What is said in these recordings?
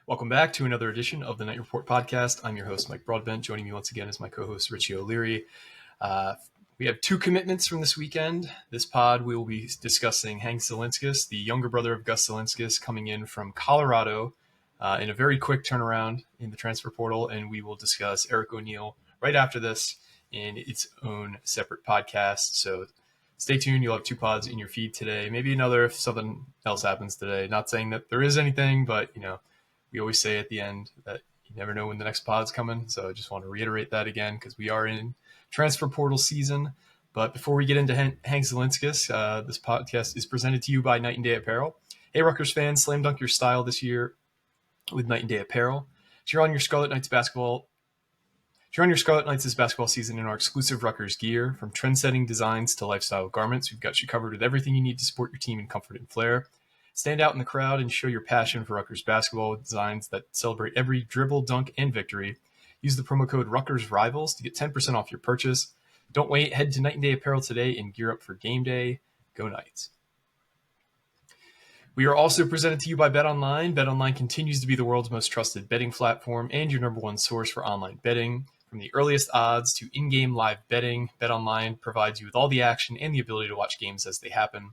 Welcome back to another edition of the Knight Report podcast. I'm your host, Mike Broadbent. Joining me once again is my co-host, Richie O'Leary. We have two commitments from this weekend. This pod, we will be discussing Hank Zilinskas, the younger brother of Gus Zilinskas, coming in from Colorado in a very quick turnaround in the transfer portal. And we will discuss Eric O'Neill right after this in its own separate podcast. So stay tuned. You'll have two pods in your feed today. Maybe another if something else happens today. Not saying that there is anything, but, we always say at the end that you never know when the next pod's coming. So I just want to reiterate that again because we are in transfer portal season. But before we get into Hank Zilinskas, this podcast is presented to you by Knight and Day Apparel. Hey, Rutgers fans, slam dunk your style this year with Knight and Day Apparel. Cheer on your Scarlet Knights basketball this basketball season in our exclusive Rutgers gear. From trend-setting designs to lifestyle garments, we've got you covered with everything you need to support your team in comfort and flair. Stand out in the crowd and show your passion for Rutgers basketball with designs that celebrate every dribble, dunk, and victory. Use the promo code RutgersRivals to get 10% off your purchase. Don't wait. Head to Knight and Day Apparel today and gear up for game day. Go Knights. We are also presented to you by BetOnline. BetOnline continues to be the world's most trusted betting platform and your number one source for online betting. From the earliest odds to in-game live betting, BetOnline provides you with all the action and the ability to watch games as they happen.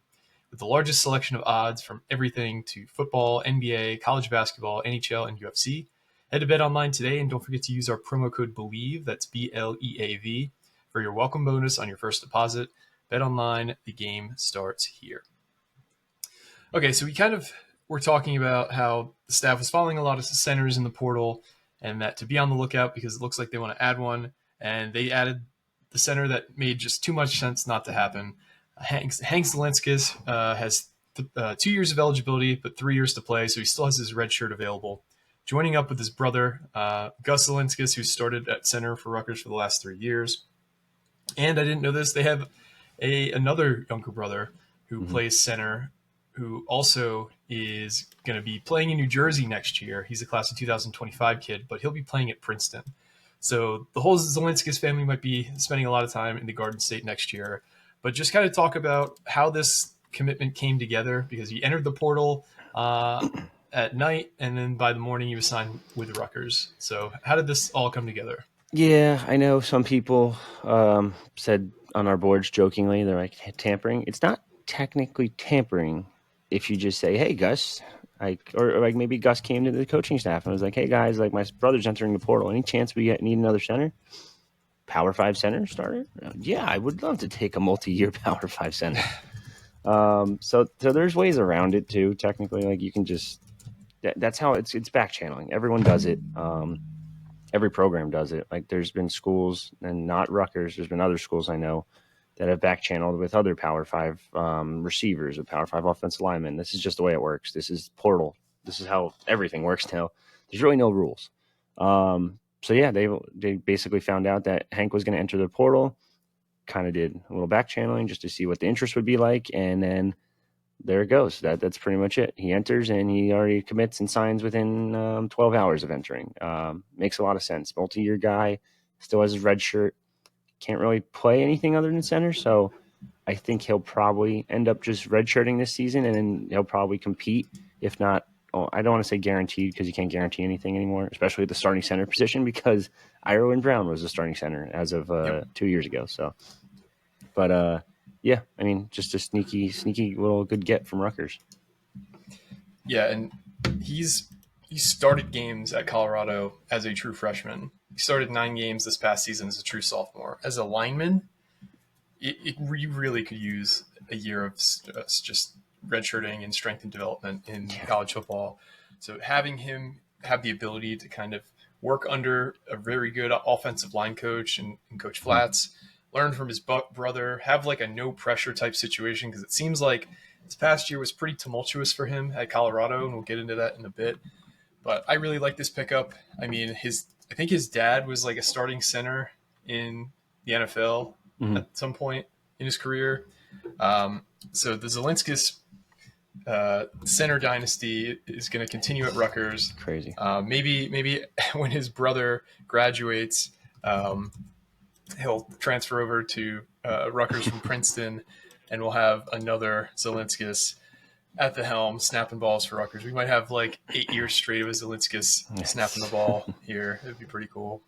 With the largest selection of odds from everything to football, NBA, college basketball, NHL, and UFC, head to BetOnline today and don't forget to use our promo code BELIEVE, that's BLEAV, for your welcome bonus on your first deposit. BetOnline, the game starts here. Okay, so we're talking about how the staff was following a lot of centers in the portal and that to be on the lookout because it looks like they want to add one, and they added the center that made just too much sense not to happen. Hank Zilinskas has 2 years of eligibility, but 3 years to play, so he still has his red shirt available. Joining up with his brother, Gus Zilinskas, who started at center for Rutgers for the last 3 years. And I didn't know this, they have another younger brother who plays center, who also is going to be playing in New Jersey next year. He's a class of 2025 kid, but he'll be playing at Princeton. So the whole Zilinskas family might be spending a lot of time in the Garden State next year. But just kind of talk about how this commitment came together, because he entered the portal at night, and then by the morning he was signed with Rutgers. So how did this all come together? Yeah, I know some people said on our boards jokingly, they're like, tampering. It's not technically tampering if you just say, hey, Gus, or maybe Gus came to the coaching staff and was like, hey, guys, my brother's entering the portal. Any chance we need another center? Power 5 center starter? Yeah, I would love to take a multi-year Power 5 center. So there's ways around it too. Technically, you can just that's how it's back channeling. Everyone does it. Every program does it. There's been schools, and not Rutgers. There's been other schools I know that have back channeled with other Power 5 receivers, or Power 5 offensive linemen. This is just the way it works. This is portal. This is how everything works now. There's really no rules. So yeah, they basically found out that Hank was going to enter the portal, kind of did a little back channeling just to see what the interest would be like, and then there it goes. That's pretty much it. He enters and he already commits and signs within 12 hours of entering. Makes a lot of sense. Multi-year guy, still has his red shirt, can't really play anything other than center, so I think he'll probably end up just redshirting this season, and then he'll probably compete, if not. I don't want to say guaranteed because you can't guarantee anything anymore, especially at the starting center position, because Iroin Brown was the starting center as of 2 years ago. So, but yeah, I mean, just a sneaky little good get from Rutgers. Yeah, and he started games at Colorado as a true freshman. He started 9 games this past season as a true sophomore. As a lineman, you really could use a year of just redshirting and strength and development in college football. So having him have the ability to kind of work under a very good offensive line coach and Coach Flats, learn from his brother, have a no pressure type situation, because it seems like this past year was pretty tumultuous for him at Colorado, and we'll get into that in a bit. But I really like this pickup. I mean, I think his dad was a starting center in the NFL at some point in his career. So the Zilinskas center dynasty is going to continue at Rutgers. Crazy. Maybe when his brother graduates, he'll transfer over to Rutgers from Princeton, and we'll have another Zilinskas at the helm, snapping balls for Rutgers. We might have like 8 years straight of Zilinskas snapping the It's, ball here. It'd be pretty cool.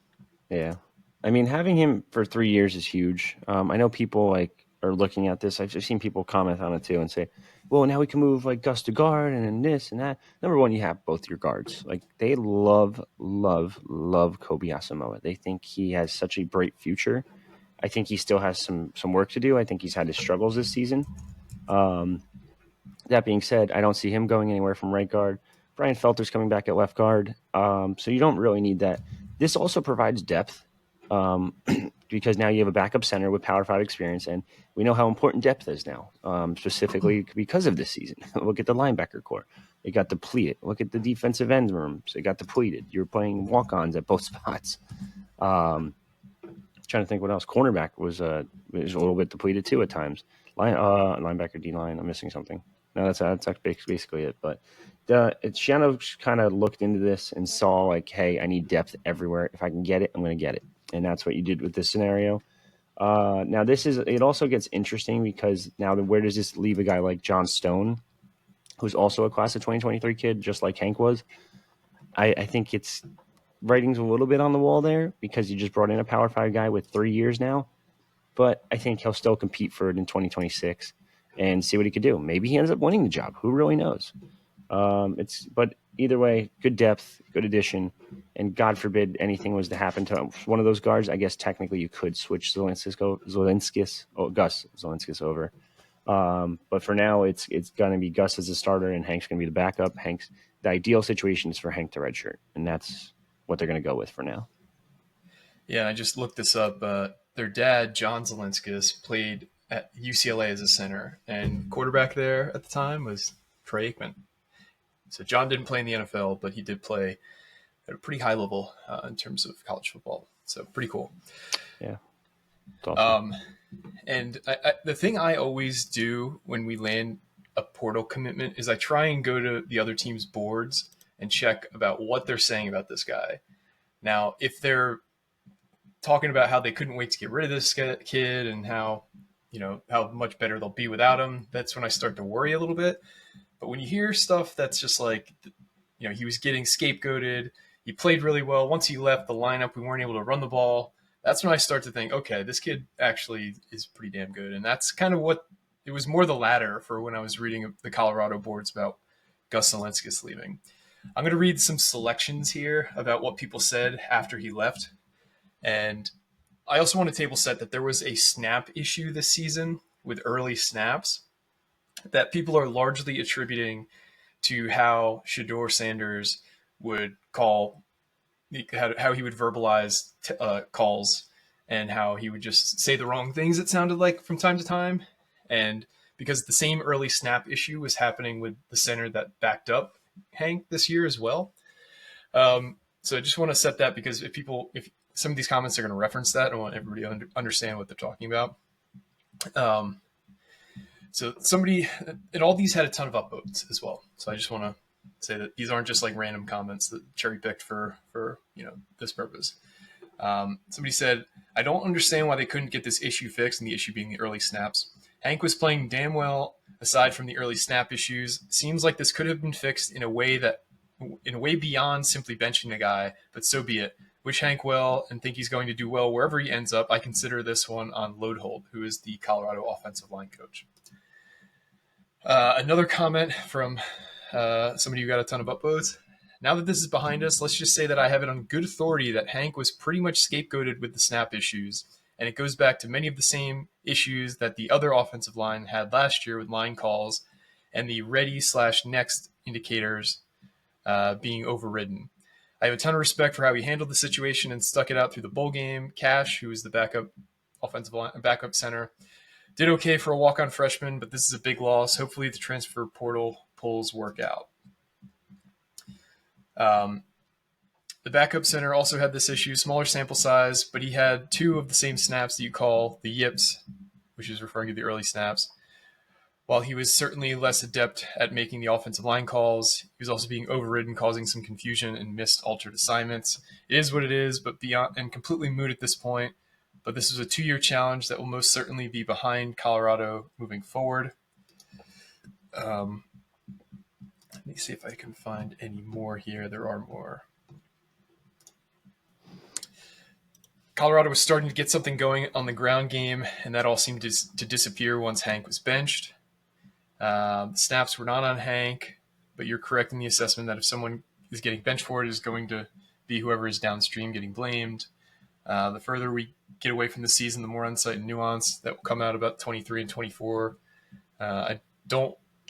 yeah. I mean, having him for 3 years is huge. I know people like are looking at this. I've seen people comment on it too and say, "Well, now we can move like Gus to guard and then this and that." Number one, you have both your guards. Like they love, love, love Kobe Asamoah. They think he has such a bright future. I think he still has some work to do. I think he's had his struggles this season. Um, that being said, I don't see him going anywhere from right guard. Brian Felter's coming back at left guard. So you don't really need that. This also provides depth because now you have a backup center with Power 5 experience, and we know how important depth is now, specifically because of this season. Look at the linebacker core. It got depleted. Look at the defensive end rooms. It got depleted. You're playing walk-ons at both spots. Trying to think what else. Cornerback was a little bit depleted too at times. Linebacker, D line. I'm missing something. No, that's basically it. But Shiano kind of looked into this and saw like, hey, I need depth everywhere. If I can get it, I'm going to get it, and that's what you did with this scenario. Now it also gets interesting because now where does this leave a guy like John Stone, who's also a class of 2023 kid, just like Hank was? I think it's writing's a little bit on the wall there because you just brought in a Power 5 guy with 3 years now. But I think he'll still compete for it in 2026 and see what he could do. Maybe he ends up winning the job. Who really knows? But either way, good depth, good addition, and God forbid anything was to happen to one of those guards. I guess technically you could switch Gus Zilinskas over. But for now, it's going to be Gus as a starter, and Hank's going to be the backup. The ideal situation is for Hank to redshirt, and that's what they're going to go with for now. Yeah, I just looked this up. Their dad, John Zilinskas, played at UCLA as a center, and quarterback there at the time was Troy Aikman. So John didn't play in the NFL, but he did play at a pretty high level in terms of college football. So pretty cool. Yeah, it's awesome. And the thing I always do when we land a portal commitment is I try and go to the other team's boards and check about what they're saying about this guy. Now, if they're talking about how they couldn't wait to get rid of this kid and how how much better they'll be without him, that's when I start to worry a little bit. But when you hear stuff that's just like, he was getting scapegoated, he played really well. Once he left the lineup, we weren't able to run the ball. That's when I start to think, okay, this kid actually is pretty damn good. And that's kind of what it was, more the latter for when I was reading the Colorado boards about Gus Zilinskas leaving. I'm going to read some selections here about what people said after he left. And I also want to table set that there was a snap issue this season with early snaps that people are largely attributing to how Shedeur Sanders would call, how he would verbalize calls, and how he would just say the wrong things, it sounded like, from time to time. And because the same early snap issue was happening with the center that backed up Hank this year as well. So I just want to set that, because if some of these comments are going to reference that, I want everybody to understand what they're talking about. So somebody, and all these had a ton of upvotes as well. So I just want to say that these aren't just like random comments that cherry picked for this purpose. Somebody said, I don't understand why they couldn't get this issue fixed, and the issue being the early snaps. Hank was playing damn well aside from the early snap issues. Seems like this could have been fixed in a way beyond simply benching a guy, but so be it. Wish Hank well and think he's going to do well wherever he ends up. I consider this one on Loadhold, who is the Colorado offensive line coach. Another comment from somebody who got a ton of upvotes. Now that this is behind us, let's just say that I have it on good authority that Hank was pretty much scapegoated with the snap issues, and it goes back to many of the same issues that the other offensive line had last year with line calls and the ready/next indicators being overridden. I have a ton of respect for how he handled the situation and stuck it out through the bowl game. Cash, who is the backup center, did okay for a walk-on freshman, but this is a big loss. Hopefully the transfer portal pulls work out. The backup center also had this issue, smaller sample size, but he had 2 of the same snaps that you call the yips, which is referring to the early snaps. While he was certainly less adept at making the offensive line calls, he was also being overridden, causing some confusion and missed altered assignments. It is what it is, but beyond and completely moot at this point. But this is a 2-year challenge that will most certainly be behind Colorado moving forward. Let me see if I can find any more here. There are more. Colorado was starting to get something going on the ground game, and that all seemed to disappear once Hank was benched. The snaps were not on Hank, but you're correct in the assessment that if someone is getting benched for it, it is going to be whoever is downstream getting blamed. The further we get away from the season, the more insight and nuance that will come out about 23 and 24. I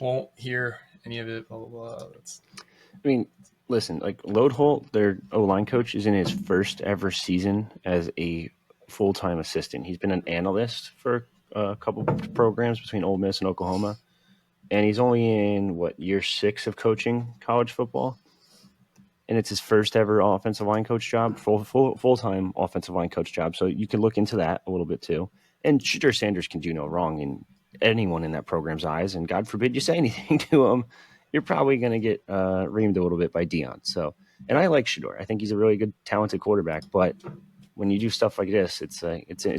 won't hear any of it. Blah blah blah. I mean, listen, like Lode Holt, their O-line coach, is in his first ever season as a full-time assistant. He's been an analyst for a couple programs between Ole Miss and Oklahoma, and he's only in year 6 of coaching college football, and it's his first ever offensive line coach job, full-time offensive line coach job. So you can look into that a little bit too. And Shedeur Sanders can do no wrong in anyone in that program's eyes, and God forbid you say anything to him, you're probably going to get reamed a little bit by Deion. So, and I like Shedeur. I think he's a really good, talented quarterback. But when you do stuff like this, it's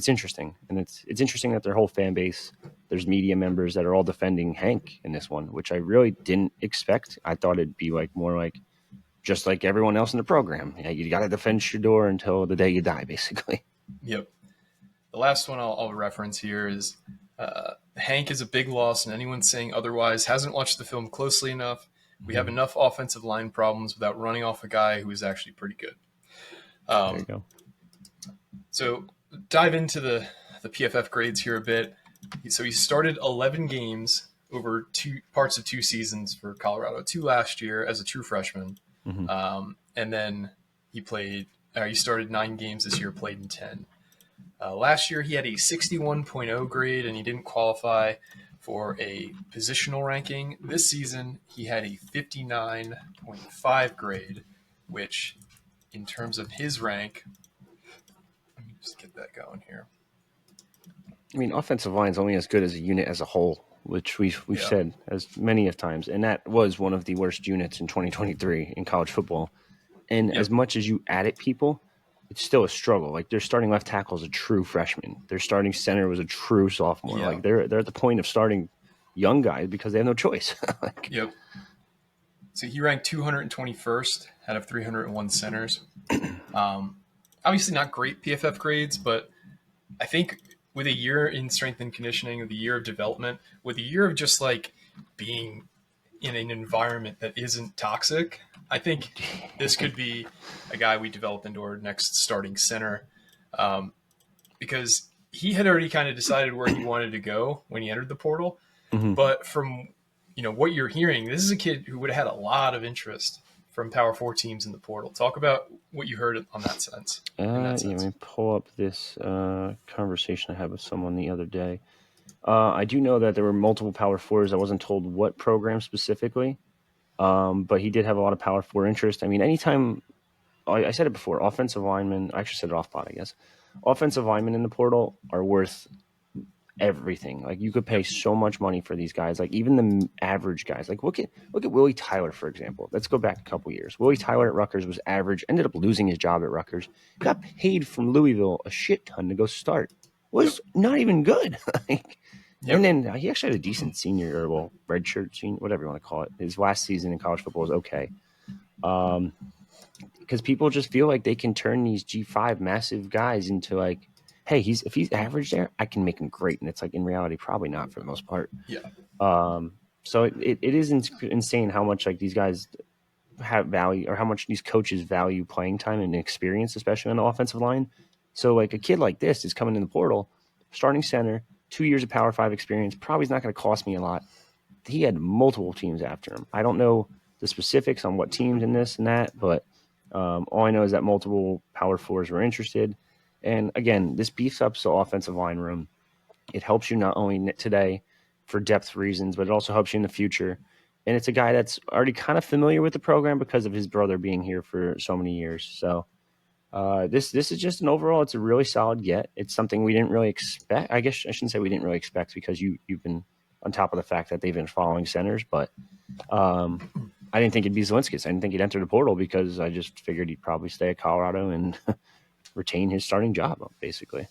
interesting, and it's interesting that their whole fan base, there's media members that are all defending Hank in this one, which I really didn't expect. I thought it'd be more like just like everyone else in the program. Yeah, you got to defend Shedeur until the day you die, basically. Yep. The last one I'll reference here is Hank is a big loss, and anyone saying otherwise hasn't watched the film closely enough. We have enough offensive line problems without running off a guy who is actually pretty good. There you go. So dive into the PFF grades here a bit. So he started 11 games over parts of 2 seasons for Colorado, 2 last year as a true freshman. Mm-hmm. And then he started 9 games this year, played in 10. Last year, he had a 61.0 grade, and he didn't qualify for a positional ranking. This season, he had a 59.5 grade, which, in terms of his rank, let me just get that going here. I mean, offensive line is only as good as a unit as a whole, which we've said as many of times, and that was one of the worst units in 2023 in college football. And as much as you added people, it's still a struggle. Like, their starting left tackle is a true freshman. Their starting center was a true sophomore. Yeah. Like, they're at the point of starting young guys because they have no choice. Yep. So he ranked 221st out of 301 centers. Obviously not great PFF grades, but I think with a year in strength and conditioning, with a year of development, with a year of just like being in an environment that isn't toxic, I think this could be a guy we develop into our next starting center, because he had already kind of decided where he wanted to go when he entered the portal. Mm-hmm. But from what you're hearing, this is a kid who would have had a lot of interest from Power 4 teams in the portal. Talk about what you heard on that sense. Let me pull up this conversation I had with someone the other day. I do know that there were multiple Power 4s. I wasn't told what program specifically, but he did have a lot of Power 4 interest. I mean, anytime, I said it before, offensive linemen, I actually said it off pod, I guess. Offensive linemen in the portal are worth everything. Like, you could pay so much money for these guys. Like, even the average guys. Like, look at Willie Tyler, for example. Let's go back a couple years. Willie Tyler at Rutgers was average, ended up losing his job at Rutgers, got paid from Louisville a shit ton to go start. Was not even good. And then he actually had a decent senior, or redshirt senior, whatever you want to call it. His last season in college football was okay. Because people just feel like they can turn these G5 massive guys into like, hey, if he's average there, I can make him great. And it's like, in reality, probably not for the most part. Yeah. So it is insane how much like these guys have value, or how much these coaches value playing time and experience, especially on the offensive line. So like a kid like this is coming in the portal, starting center, 2 years of Power 5 experience, probably is not going to cost me a lot. He had multiple teams after him. I don't know the specifics on what teams and this and that, but all I know is that multiple Power 4s were interested. And again, this beefs up the offensive line room. It helps you not only today for depth reasons, but it also helps you in the future. And it's a guy that's already kind of familiar with the program because of his brother being here for so many years. So this is just an overall, it's a really solid get. It's something we didn't really expect. I guess I shouldn't say we didn't really expect, because you've been on top of the fact that they've been following centers. But I didn't think it'd be Zilinskas. I didn't think he'd enter the portal, because I just figured he'd probably stay at Colorado and retain his starting job, basically.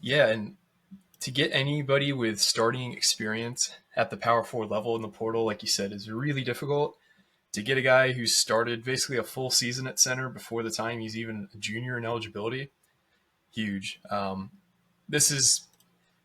Yeah, and to get anybody with starting experience at the power forward level in the portal, like you said, is really difficult. To get a guy who started basically a full season at center before the time he's even a junior in eligibility, huge. This is,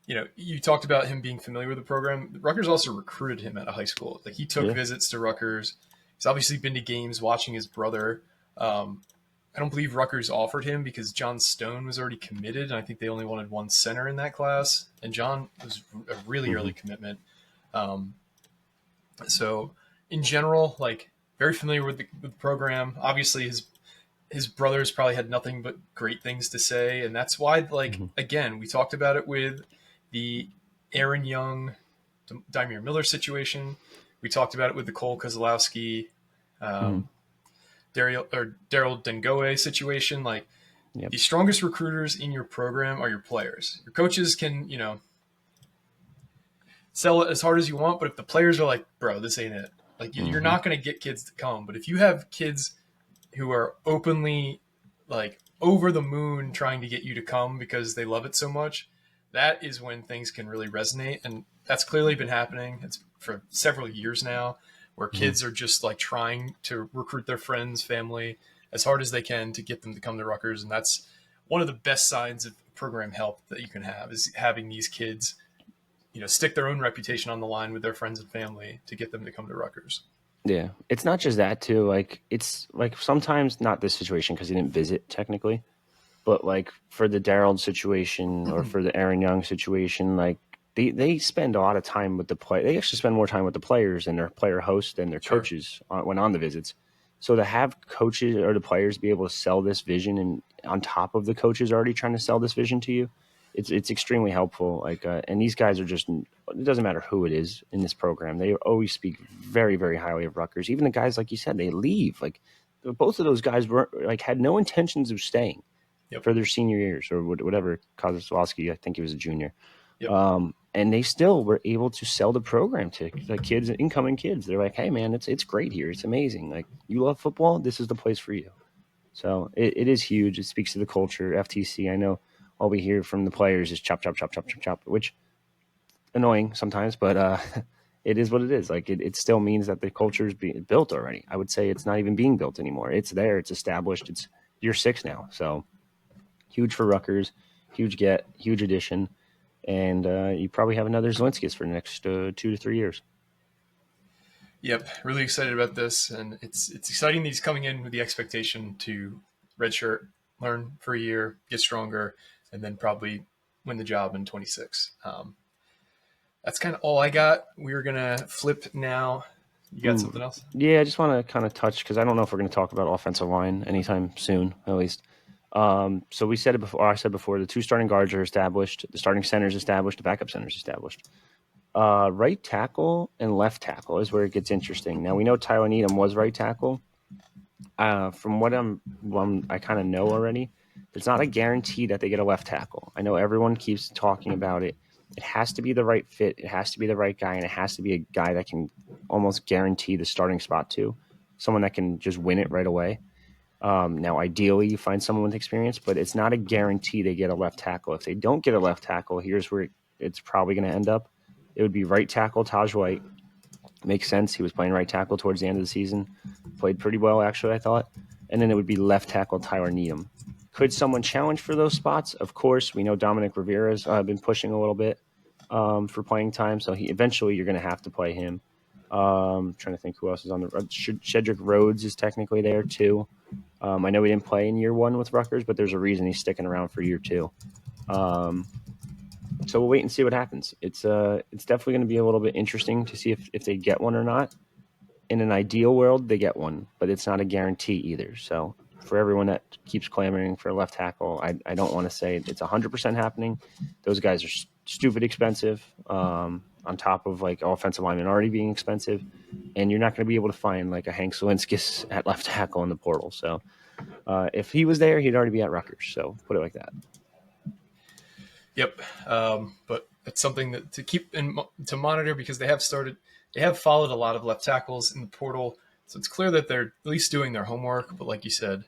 you talked about him being familiar with the program. Rutgers also recruited him out of high school. Like, he took Yeah. visits to Rutgers. He's obviously been to games watching his brother. I don't believe Rutgers offered him because John Stone was already committed, and I think they only wanted one center in that class. And John was a really Mm-hmm. early commitment. Um, so in general, like, very familiar with the program. Obviously, his brothers probably had nothing but great things to say, and that's why, like, Mm-hmm. again, we talked about it with the Aaron Young, Dymere Miller situation. We talked about it with the Cole Kozlowski, Mm-hmm. um, Daryl Dengoe situation. Like, Yep. the strongest recruiters in your program are your players. Your coaches can, sell it as hard as you want, but if the players are like, bro, this ain't it, like, you're Mm-hmm. not going to get kids to come. But if you have kids who are openly, like, over the moon trying to get you to come because they love it so much, that is when things can really resonate. And that's clearly been happening. It's for several years now, where Mm-hmm. kids are just, like, trying to recruit their friends, family as hard as they can to get them to come to Rutgers. And that's one of the best signs of program help that you can have, is having these kids, stick their own reputation on the line with their friends and family to get them to come to Rutgers. Yeah, it's not just that too. Like, it's like sometimes not this situation because he didn't visit technically, but like for the Daryl situation or for the Aaron Young situation, like they spend a lot of time with the play. They actually spend more time with the players and their player host and their Sure. coaches when on the visits. So to have coaches or the players be able to sell this vision, and on top of the coaches already trying to sell this vision to you, it's extremely helpful. Like, and these guys are just, it doesn't matter who it is in this program. They always speak very, very highly of Rutgers. Even the guys, like you said, they leave. Like, both of those guys were like had no intentions of staying Yep. for their senior years or whatever. Kozlowski, I think he was a junior. Yep. And they still were able to sell the program to the kids, incoming kids. They're like, hey man, it's great here. It's amazing. Like, you love football, this is the place for you. So it is huge. It speaks to the culture. FTC, I know all we hear from the players is chop, chop, chop, chop, chop, chop, which annoying sometimes, but it is what it is. Like, it still means that the culture is being built already. I would say it's not even being built anymore. It's there. It's established. It's year 6 now. So huge for Rutgers, huge addition. And you probably have another Zilinskas for the next 2 to 3 years. Yep. Really excited about this, and it's exciting that he's coming in with the expectation to redshirt, learn for a year, get stronger, and then probably win the job in 26. That's kind of all I got. We're gonna flip now. You got something else? Yeah, I just want to kind of touch because I don't know if we're going to talk about offensive line anytime soon, at least. So we said it before. I said before, the 2 starting guards are established, the starting center is established, the backup center is established. Right tackle and left tackle is where it gets interesting. Now, we know Tyler Needham was right tackle. From what I kind of know already, it's not a guarantee that they get a left tackle. I know everyone keeps talking about it. It has to be the right fit. It has to be the right guy, and it has to be a guy that can almost guarantee the starting spot too. Someone that can just win it right away. Now, ideally, you find someone with experience, but it's not a guarantee they get a left tackle. If they don't get a left tackle, here's where it's probably going to end up. It would be right tackle Taj White. Makes sense. He was playing right tackle towards the end of the season. Played pretty well, actually, I thought. And then it would be left tackle Tyler Needham. Could someone challenge for those spots? Of course. We know Dominic Rivera's been pushing a little bit for playing time, so eventually you're going to have to play him. Trying to think who else is on the Shedrick Rhodes is technically there too. I know he didn't play in year 1 with Rutgers, but there's a reason he's sticking around for year 2. So we'll wait and see what happens. It's definitely going to be a little bit interesting to see if they get one or not. In an ideal world, they get one, but it's not a guarantee either. So for everyone that keeps clamoring for a left tackle, I don't want to say it's 100% happening. Those guys are stupid expensive, on top of like offensive linemen already being expensive, and you're not going to be able to find like a Hank Zilinskas at left tackle in the portal. So if he was there, he'd already be at Rutgers. So put it like that. Yep. But it's something that to keep to monitor, because they have followed a lot of left tackles in the portal. So it's clear that they're at least doing their homework. But like you said,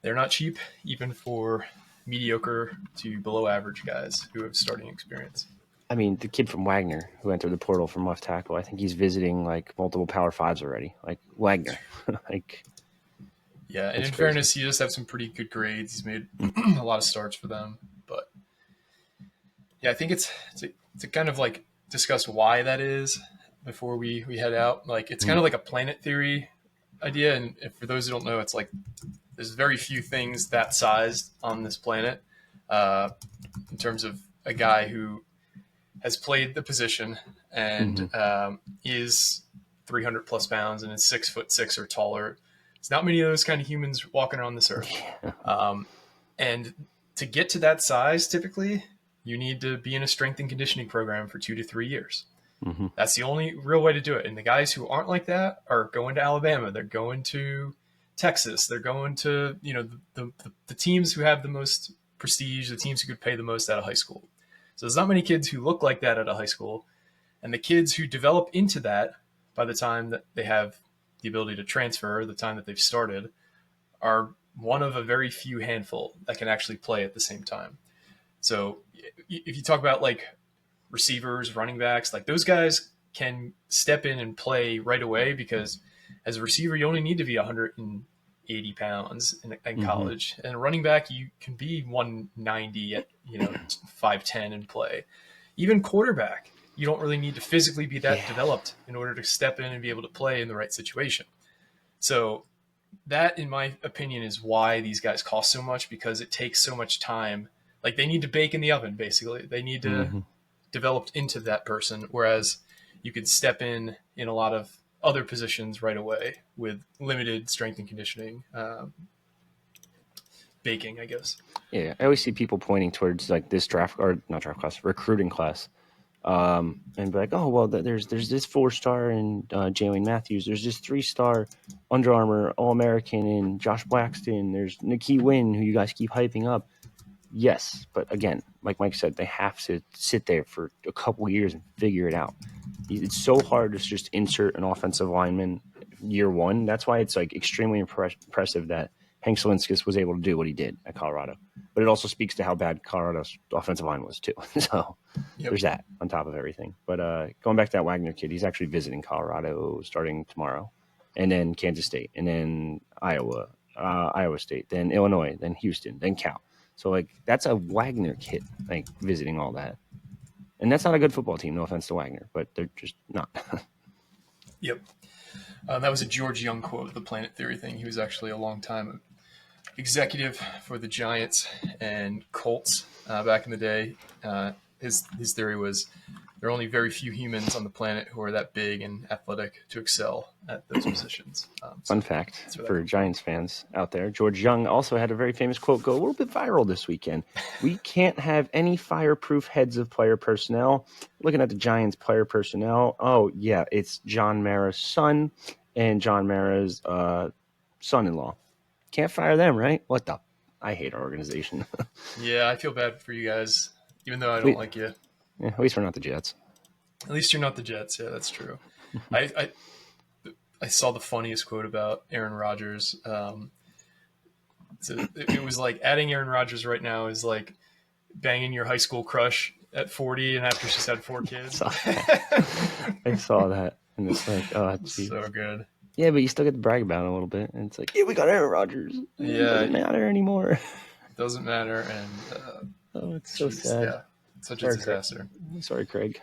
they're not cheap, even for mediocre to below average guys who have starting experience. I mean, the kid from Wagner who entered the portal from left tackle, I think he's visiting like multiple Power Fives already. Like Wagner, like Yeah, and it's in crazy. fairness, he does have some pretty good grades. He's made a lot of starts for them, but yeah, I think it's to kind of like discuss why that is before we head out. Like it's kind of like a planet theory idea, and if, for those who don't know, it's like there's very few things that sized on this planet uh, in terms of a guy who has played the position and is 300 plus pounds and is 6'6" or taller. There's not many of those kind of humans walking around this earth. And to get to that size, typically, you need to be in a strength and conditioning program for 2 to 3 years. That's the only real way to do it. And the guys who aren't like that are going to Alabama. They're going to Texas. They're going to, you know, the teams who have the most prestige, the teams who could pay the most out of high school. So there's not many kids who look like that out of high school. And the kids who develop into that by the time that they have the ability to transfer, the time that they've started, are one of a very few handful that can actually play at the same time. So if you talk about like receivers, running backs, like those guys can step in and play right away because as a receiver, you only need to be 180 pounds in college. And a running back, you can be 190 at, 5'10" and play. Even quarterback, you don't really need to physically be that developed in order to step in and be able to play in the right situation. So that, in my opinion, is why these guys cost so much, because it takes so much time. Like they need to bake in the oven, basically. They need to develop into that person, whereas you could step in a lot of other positions right away with limited strength and conditioning, baking, I guess. Yeah, I always see people pointing towards like this recruiting class, and be like, oh well, there's this 4-star in Jalen Matthews. There's this 3-star Under Armour All American in Josh Blackston. There's Nikki Wynn, who you guys keep hyping up. Yes, but again, like Mike said, they have to sit there for a couple years and figure it out. It's so hard to just insert an offensive lineman year one. That's why it's like extremely impressive that Hank Zilinskas was able to do what he did at Colorado. But it also speaks to how bad Colorado's offensive line was too. So there's that on top of everything. But going back to that Wagner kid, he's actually visiting Colorado starting tomorrow, and then Kansas State, and then Iowa State, then Illinois, then Houston, then Cal. So, like, that's a Wagner kid, like, visiting all that. And that's not a good football team, no offense to Wagner, but they're just not. Yep. That was a George Young quote, the Planet Theory thing. He was actually a long time executive for the Giants and Colts back in the day. His theory was there are only very few humans on the planet who are that big and athletic to excel at those positions. Fun fact for Giants fans out there, George Young also had a very famous quote go a little bit viral this weekend. We can't have any fireproof heads of player personnel. Looking at the Giants player personnel, oh, yeah, it's John Mara's son and John Mara's son-in-law. Can't fire them, right? What the? I hate our organization. Yeah, I feel bad for you guys, even though I don't like you. Yeah, at least we're not the Jets. At least you're not the Jets. Yeah, that's true. I saw the funniest quote about Aaron Rodgers. It was like adding Aaron Rodgers right now is like banging your high school crush at 40 and after she's had 4 kids. I saw that. And it's like, oh, geez. So good. Yeah, but you still get to brag about it a little bit. And it's like, yeah, we got Aaron Rodgers. Yeah. It doesn't matter anymore. It doesn't matter. And oh, it's so sad. Yeah. Such a disaster. Sorry, Craig.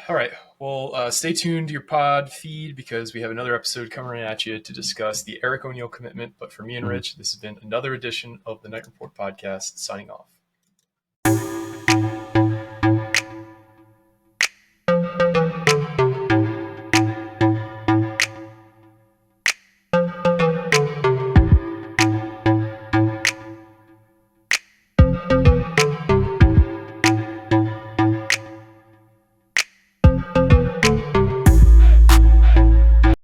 All right. Well, stay tuned to your pod feed because we have another episode coming at you to discuss the Eric O'Neill commitment. But for me and Rich, this has been another edition of the Knight Report podcast. Signing off.